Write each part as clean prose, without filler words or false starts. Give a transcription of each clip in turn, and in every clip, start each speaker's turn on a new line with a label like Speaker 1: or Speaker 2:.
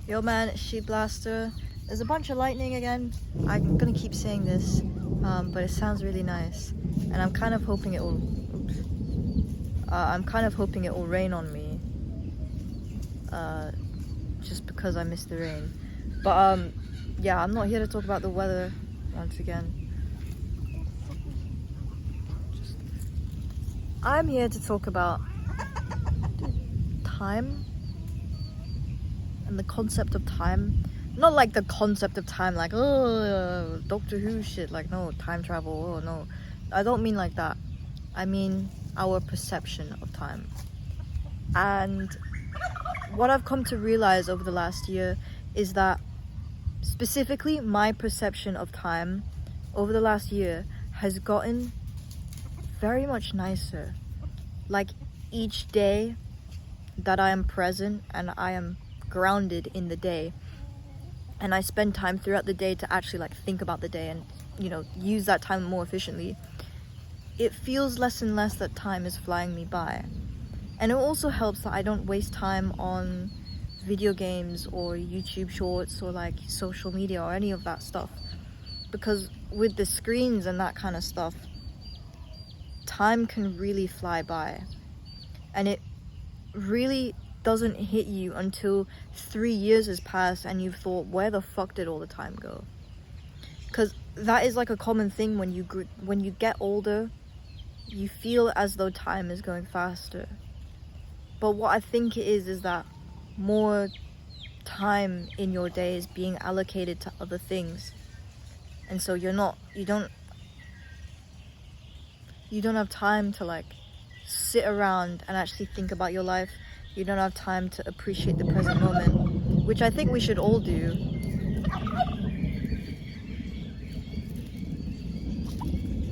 Speaker 1: Yo man, Sheep Blaster. There's a bunch of lightning again. I'm gonna keep saying this, but it sounds really nice. And I'm kind of hoping it will... Oops. I'm kind of hoping it will rain on me. Just because I miss the rain. But yeah, I'm not here to talk about the weather once again. I'm here to talk about time and the concept of time. Not like the concept of time, like, oh, Doctor Who shit, like, no, time travel, oh, no. I don't mean like that. I mean our perception of time. And what I've come to realize over the last year is that specifically my perception of time over the last year has gotten very much nicer. Like each day that I am present and I am grounded in the day, and I spend time throughout the day to actually like think about the day and, you know, use that time more efficiently, it feels less and less that time is flying me by. And it also helps that I don't waste time on video games or YouTube shorts or like social media or any of that stuff, because with the screens and that kind of stuff, time can really fly by, and it really doesn't hit you until 3 years has passed and you've thought, where the fuck did all the time go? Because that is like a common thing when you get older, you feel as though time is going faster. But what I think it is that more time in your day is being allocated to other things, and so you don't have time to like sit around and actually think about your life. You don't have time to appreciate the present moment, which I think we should all do.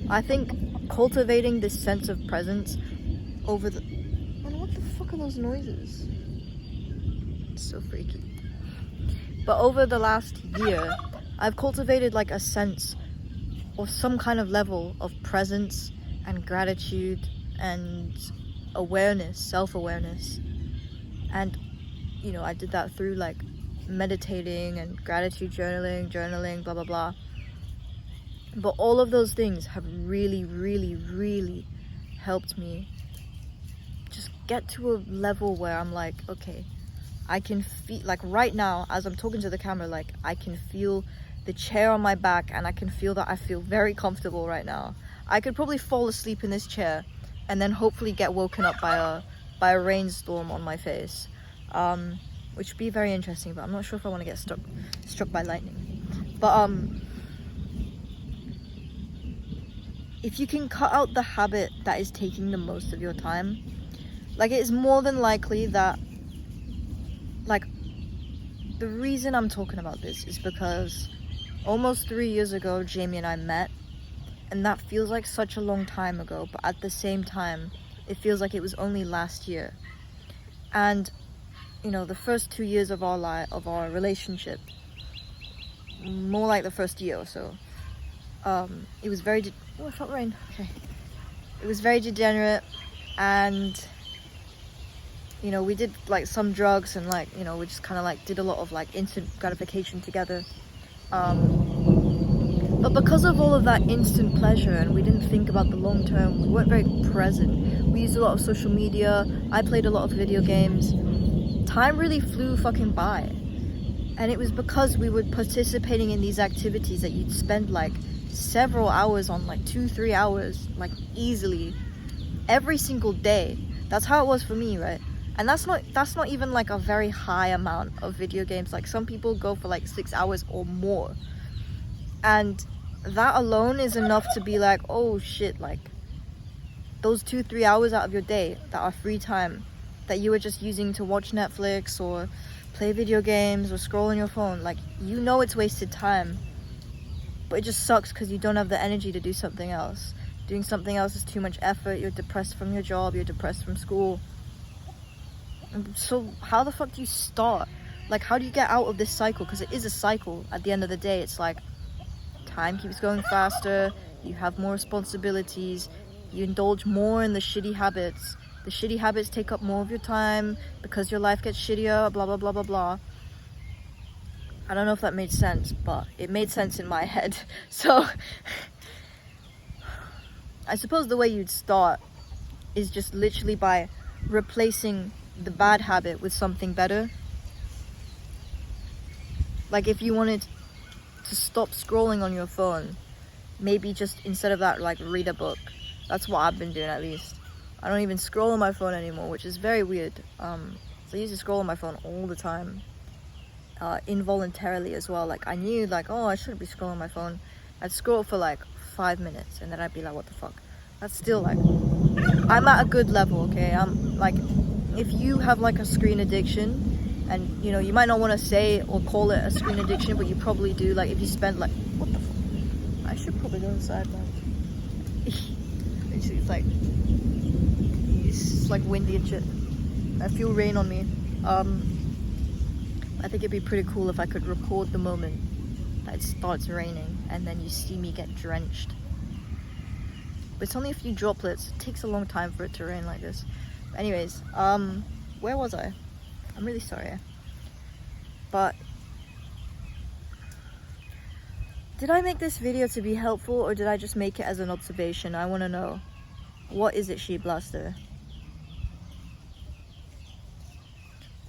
Speaker 1: I think cultivating this sense of presence over the... Man, what the fuck are those noises? It's so freaky. But over the last year, I've cultivated like a sense or some kind of level of presence and gratitude and awareness, self-awareness. And, you know, I did that through like meditating and gratitude journaling, blah, blah, blah. But all of those things have really, really, really helped me just get to a level where I'm like, okay, I can feel, like right now, as I'm talking to the camera, like I can feel the chair on my back and I can feel that I feel very comfortable right now. I could probably fall asleep in this chair and then hopefully get woken up by a rainstorm on my face, which would be very interesting, but I'm not sure if I want to get struck by lightning. But if you can cut out the habit that is taking the most of your time, like it is more than likely that, like, the reason I'm talking about this is because almost 3 years ago Jamie and I met, and that feels like such a long time ago, but at the same time it feels like it was only last year. And you know, the first 2 years of our relationship, more like the first year or so, it was very oh, I felt rain. Okay, it was very degenerate, and you know, we did like some drugs and like, you know, we just kind of like did a lot of like instant gratification together, but because of all of that instant pleasure and we didn't think about the long term, we weren't very present. We used a lot of social media, I played a lot of video games. Time really flew fucking by, and it was because we were participating in these activities that you'd spend like several hours on, like 2-3 hours, like easily every single day. That's how it was for me, right? And that's not even like a very high amount of video games. Like some people go for like 6 hours or more, and that alone is enough to be like, oh shit, like those 2-3 hours out of your day that are free time that you were just using to watch Netflix or play video games or scroll on your phone, like, you know it's wasted time, but it just sucks because you don't have the energy to do something else. Doing something else is too much effort. You're depressed from your job, you're depressed from school. And so how the fuck do you start? Like, how do you get out of this cycle? Because it is a cycle. At the end of the day, it's like time keeps going faster, you have more responsibilities, you indulge more in the shitty habits. The shitty habits take up more of your time because your life gets shittier, blah, blah, blah, blah, blah. I don't know if that made sense, but it made sense in my head. So I suppose the way you'd start is just literally by replacing the bad habit with something better. Like if you wanted to stop scrolling on your phone, maybe just instead of that, like read a book. That's what I've been doing, at least. I don't even scroll on my phone anymore, which is very weird. So I used to scroll on my phone all the time, involuntarily as well. Like I knew, like, oh, I shouldn't be scrolling on my phone. I'd scroll for like 5 minutes and then I'd be like, what the fuck? That's still like, I'm at a good level, okay? I'm like, if you have like a screen addiction, and you know, you might not want to say or call it a screen addiction, but you probably do. Like if you spend like, what the fuck? I should probably go inside, man. It's like windy and shit. I feel rain on me. I think it'd be pretty cool if I could record the moment that it starts raining and then you see me get drenched. But it's only a few droplets. It takes a long time for it to rain like this. Anyways, where was I? I'm really sorry. But did I make this video to be helpful, or did I just make it as an observation? I want to know. What is it, Sheep Blaster?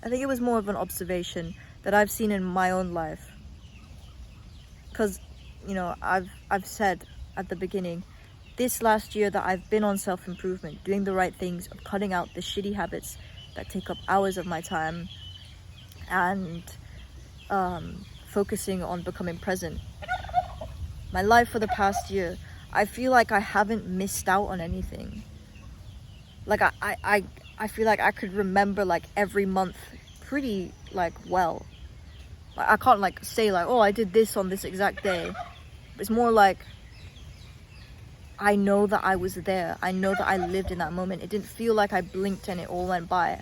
Speaker 1: I think it was more of an observation that I've seen in my own life. Because, you know, I've said at the beginning, this last year that I've been on self-improvement, doing the right things, of cutting out the shitty habits that take up hours of my time, and focusing on becoming present. My life for the past year, I feel like I haven't missed out on anything. Like I feel like I could remember like every month pretty like well. Like, I can't like say like, oh, I did this on this exact day. It's more like I know that I was there. I know that I lived in that moment. It didn't feel like I blinked and it all went by.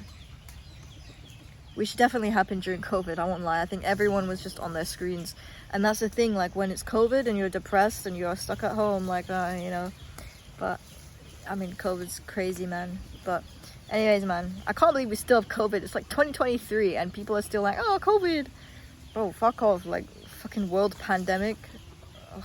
Speaker 1: Which definitely happened during COVID, I won't lie. I think everyone was just on their screens. And that's the thing, like when it's COVID and you're depressed and you're stuck at home, like, you know. But, I mean, COVID's crazy, man. But, anyways, man, I can't believe we still have COVID. It's like 2023 and people are still like, oh, COVID. Bro, fuck off. Like, fucking world pandemic. Ugh.